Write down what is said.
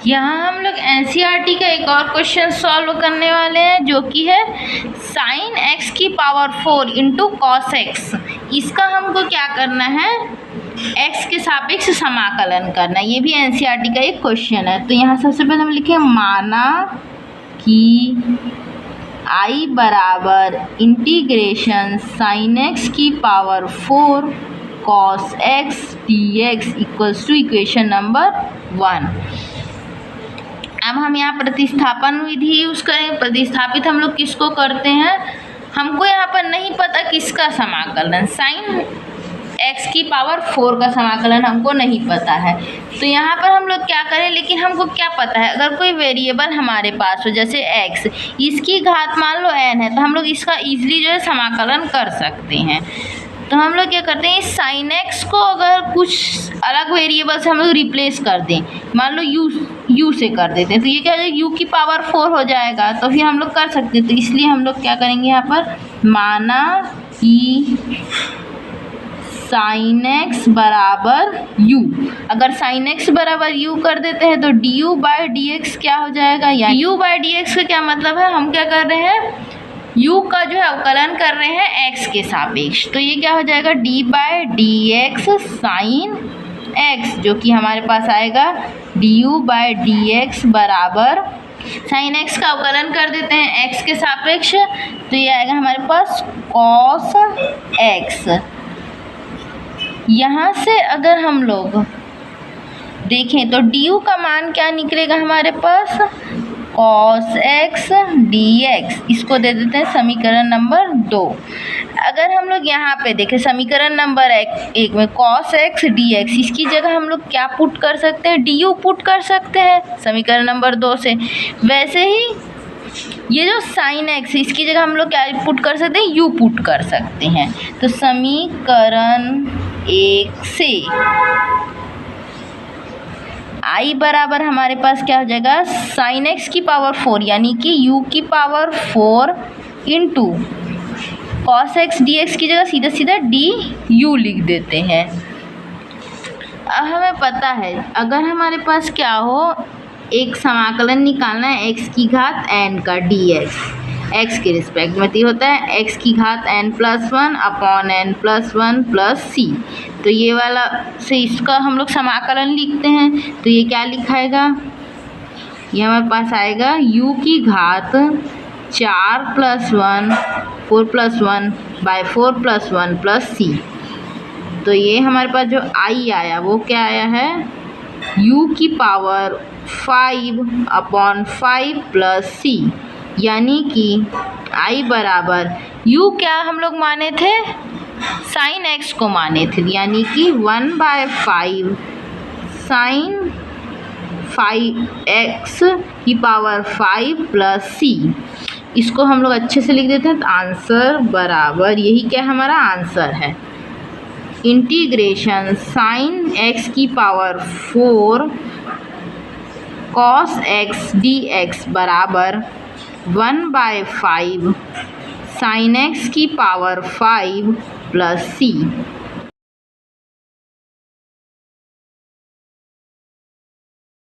यहाँ हम लोग एनसीईआरटी का एक और क्वेश्चन सॉल्व करने वाले हैं, जो कि है साइन एक्स की पावर 4 इंटू कॉस एक्स। इसका हमको क्या करना है, एक्स के सापेक्ष समाकलन करना। ये भी एनसीईआरटी का एक क्वेश्चन है। तो यहाँ सबसे पहले हम लिखें माना कि आई बराबर इंटीग्रेशन साइन एक्स की power 4 cos x d x equals to equation number 1। अब हम यहाँ प्रतिस्थापन विधि यूज़ करें। प्रतिस्थापित हम लोग किसको करते हैं, हमको यहाँ पर नहीं पता किसका समाकलन, साइन एक्स की पावर 4 का समाकलन हमको नहीं पता है। तो यहाँ पर हम लोग क्या करें, लेकिन हमको क्या पता है, अगर कोई वेरिएबल हमारे पास हो जैसे एक्स, इसकी घात मान लो n है, तो हम लोग इसका ईजिली जो है समाकलन कर सकते हैं। तो हम लोग क्या करते हैं, इस साइन एक्स को अगर कुछ अलग वेरिएबल से हम लोग रिप्लेस कर दें, मान लो यू से कर देते हैं, तो ये क्या हो जाएगा, यू की पावर 4 हो जाएगा। तो फिर हम लोग कर सकते हैं। तो इसलिए हम लोग क्या करेंगे, यहाँ पर माना कि साइन एक्स बराबर यू। अगर साइन एक्स बराबर यू कर देते हैं तो D you by D x क्या हो जाएगा, या यू बाई डी एक्स का क्या मतलब है, हम क्या कर रहे हैं, u का जो है अवकलन कर रहे हैं x के सापेक्ष। तो ये क्या हो जाएगा, d by D x sine x, जो कि हमारे पास आएगा du बाई डी एक्स बराबर, साइन एक्स का अवकलन कर देते हैं x के सापेक्ष, तो ये आएगा हमारे पास कॉस एक्स। यहाँ से अगर हम लोग देखें तो du का मान क्या निकलेगा हमारे पास, कॉस एक्स डी एक्स। इसको दे देते हैं समीकरण नंबर 2। अगर हम लोग यहाँ पे देखें समीकरण नंबर 1 में कॉस एक्स डी एक्स, इसकी जगह हम लोग क्या पुट कर सकते हैं, डी यू पुट कर सकते हैं समीकरण नंबर 2 से। वैसे ही ये जो साइन एक्स, इसकी जगह हम लोग क्या पुट कर सकते हैं, यू पुट कर सकते हैं। तो समीकरण 1 से आई बराबर हमारे पास क्या हो जाएगा, साइन एक्स की पावर 4 यानी कि यू की power 4 into cos x d x की जगह सीधा सीधा डी यू लिख देते हैं। अब हमें पता है अगर हमारे पास क्या हो, एक समाकलन निकालना है एक्स की घात एन का डी एक्स के रिस्पेक्ट में, तो होता है एक्स की घात n+1 अपॉन n+1 प्लस सी। तो ये वाला से इसका हम लोग समाकलन लिखते हैं। तो ये क्या लिखाएगा, ये हमारे पास आएगा u की घात 4+1 4+1 बाई 4+1 प्लस सी। तो ये हमारे पास जो आई आया वो क्या आया है, u की पावर 5 अपॉन 5 प्लस सी, यानी कि i बराबर u क्या हम लोग माने थे, साइन एक्स को माने थे, यानी कि 1/5 साइन 5x की पावर 5 प्लस सी। इसको हम लोग अच्छे से लिख देते हैं। तो आंसर बराबर, यही क्या हमारा आंसर है, इंटीग्रेशन साइन एक्स की power 4 cos x d x बराबर 1/5 साइन एक्स की पावर 5 प्लस सी।